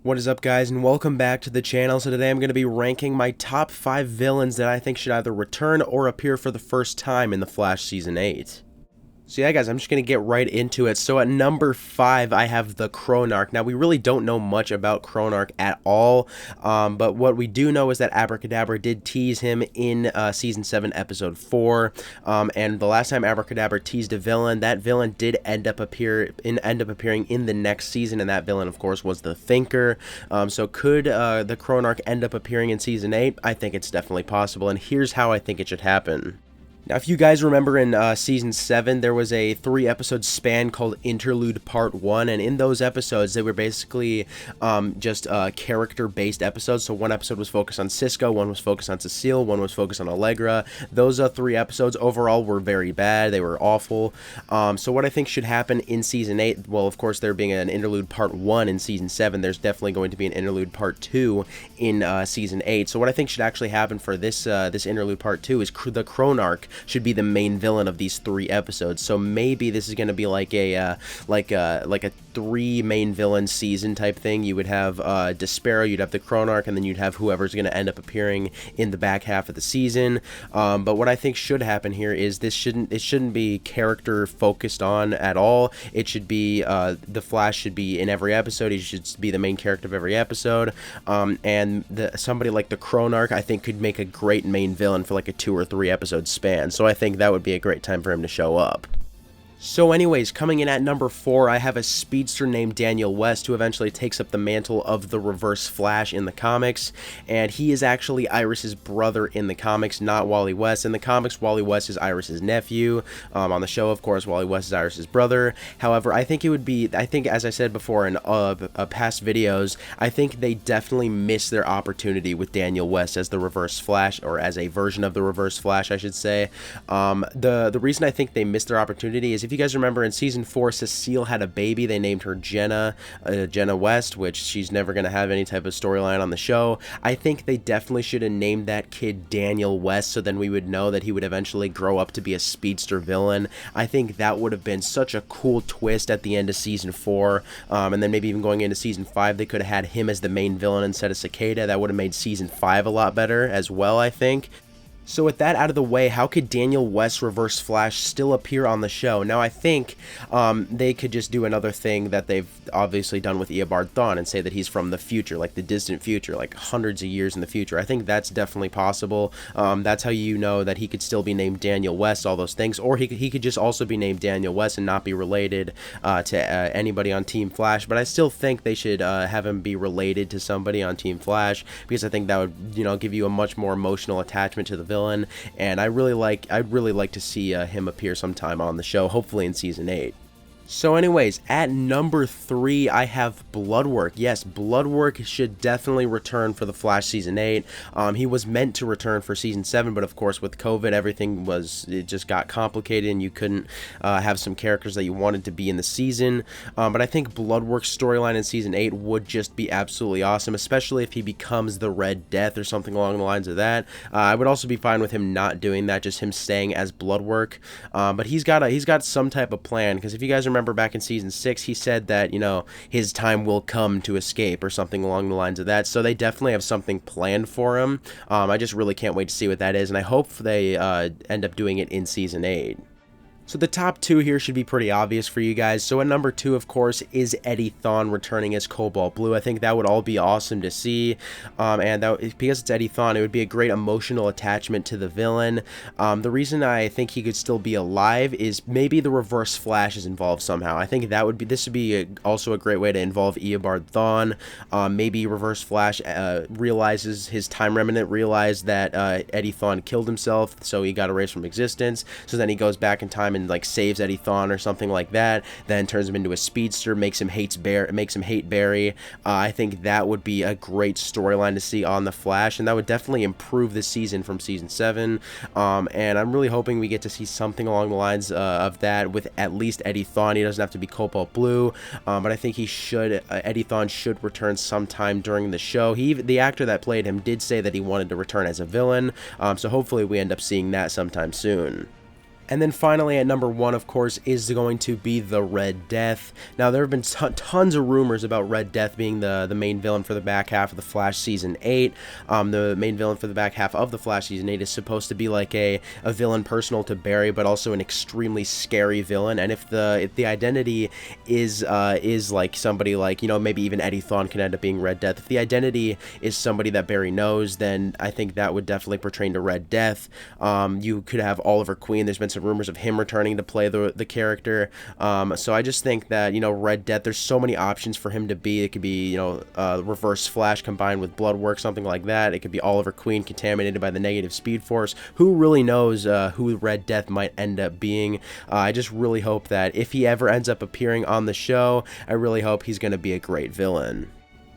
What is up, guys, and welcome back to the channel. So today I'm going to be ranking my top 5 villains that I think should either return or appear for the first time in The Flash Season 8. So yeah, guys, I'm just going to get right into it. So at number 5, I have the Kronark. Now, we really don't know much about Kronark at all, but what we do know is that Abracadabra did tease him in Season 7, Episode 4, and the last time Abracadabra teased a villain, that villain did end up appearing in the next season, and that villain, of course, was the Thinker. So could the Kronark end up appearing in Season 8? I think it's definitely possible, and here's how I think it should happen. Now, if you guys remember in Season 7, there was a 3-episode span called Interlude Part 1, and in those episodes, they were basically just character-based episodes. So one episode was focused on Cisco, one was focused on Cecile, one was focused on Allegra. Those 3 episodes overall were very bad. They were awful. So what I think should happen in Season 8, well, of course, there being an Interlude Part 1 in Season 7, there's definitely going to be an Interlude Part 2 in Season 8. So what I think should actually happen for this Interlude Part 2 is the Kronark should be the main villain of these 3 episodes. So maybe this is going to be like a 3 main villain season type thing. You would have Despero, you'd have the Kronark, and then you'd have whoever's going to end up appearing in the back half of the season. But what I think should happen here is it shouldn't be character focused on at all. It should be the Flash should be in every episode. He should be the main character of every episode. And somebody like the Kronark, I think, could make a great main villain for like a 2 or 3 episode span. So I think that would be a great time for him to show up. So anyways, coming in at number 4, I have a speedster named Daniel West who eventually takes up the mantle of the Reverse Flash in the comics, and he is actually Iris's brother in the comics, not Wally West. In the comics, Wally West is Iris's nephew. On the show, of course, Wally West is Iris's brother. However, I think as I said before in past videos, I think they definitely missed their opportunity with Daniel West as the Reverse Flash, or as a version of the Reverse Flash, I should say. The reason I think they missed their opportunity is, if you guys remember, in Season 4, Cecile had a baby. They named her Jenna West, which she's never going to have any type of storyline on the show. I think they definitely should have named that kid Daniel West, so then we would know that he would eventually grow up to be a speedster villain. I think that would have been such a cool twist at the end of Season 4, and then maybe even going into Season 5, they could have had him as the main villain instead of Cicada. That would have made Season 5 a lot better as well, I think. So with that out of the way, how could Daniel West's Reverse Flash still appear on the show? Now, I think they could just do another thing that they've obviously done with Eobard Thawne and say that he's from the future, like the distant future, like hundreds of years in the future. I think that's definitely possible. That's how you know that he could still be named Daniel West, all those things. Or he could just also be named Daniel West and not be related to anybody on Team Flash. But I still think they should have him be related to somebody on Team Flash, because I think that would, give you a much more emotional attachment to the villain, and I'd really like to see him appear sometime on the show, hopefully in Season 8. So anyways, at number 3, I have Bloodwork. Yes, Bloodwork should definitely return for The Flash Season 8. He was meant to return for Season 7, but of course with COVID, it just got complicated, and you couldn't have some characters that you wanted to be in the season. But I think Bloodwork's storyline in Season 8 would just be absolutely awesome, especially if he becomes the Red Death or something along the lines of that. I would also be fine with him not doing that, just him staying as Bloodwork. But he's got some type of plan, because if you guys remember back in Season 6, he said that, his time will come to escape or something along the lines of that. So they definitely have something planned for him. I just really can't wait to see what that is, and I hope they end up doing it in Season 8. So the top 2 here should be pretty obvious for you guys. So at number 2, of course, is Eddie Thawne returning as Cobalt Blue. I think that would all be awesome to see, and because it's Eddie Thawne, it would be a great emotional attachment to the villain. The reason I think he could still be alive is maybe the Reverse Flash is involved somehow. I think this would be also a great way to involve Eobard Thawne. Maybe Reverse Flash realizes his time remnant, realized that Eddie Thawne killed himself, so he got erased from existence. So then he goes back in time and like saves Eddie Thawne or something like that, then turns him into a speedster, makes him hate Barry. I think that would be a great storyline to see on The Flash, and that would definitely improve the season from Season 7, and I'm really hoping we get to see something along the lines of that with at least Eddie Thawne. He doesn't have to be Cobalt Blue, but I think Eddie Thawne should return sometime during the show. The actor that played him did say that he wanted to return as a villain, so hopefully we end up seeing that sometime soon. And then finally at number 1, of course, is going to be the Red Death. Now, there have been tons of rumors about Red Death being the main villain for the back half of the Flash Season 8. The main villain for the back half of the Flash Season 8 is supposed to be like a villain personal to Barry, but also an extremely scary villain. And if the identity is like somebody like, you know, maybe even Eddie Thawne can end up being Red Death. If the identity is somebody that Barry knows, then I think that would definitely portray to Red Death. You could have Oliver Queen. There's been some rumors of him returning to play the character. So I just think that, you know, Red Death, there's so many options for him to be. It could be, you know, Reverse Flash combined with Bloodwork, something like that. It could be Oliver Queen contaminated by the negative Speed Force. Who really knows who Red Death might end up being? I just really hope that if he ever ends up appearing on the show, I really hope he's going to be a great villain.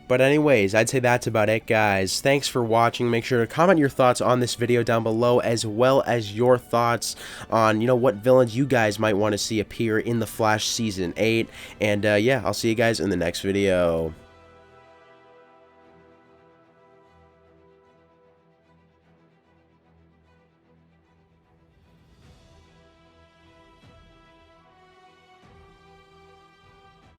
But anyways, I'd say that's about it, guys. Thanks for watching. Make sure to comment your thoughts on this video down below, as well as your thoughts on, you know, what villains you guys might want to see appear in the Flash Season 8. And yeah, I'll see you guys in the next video.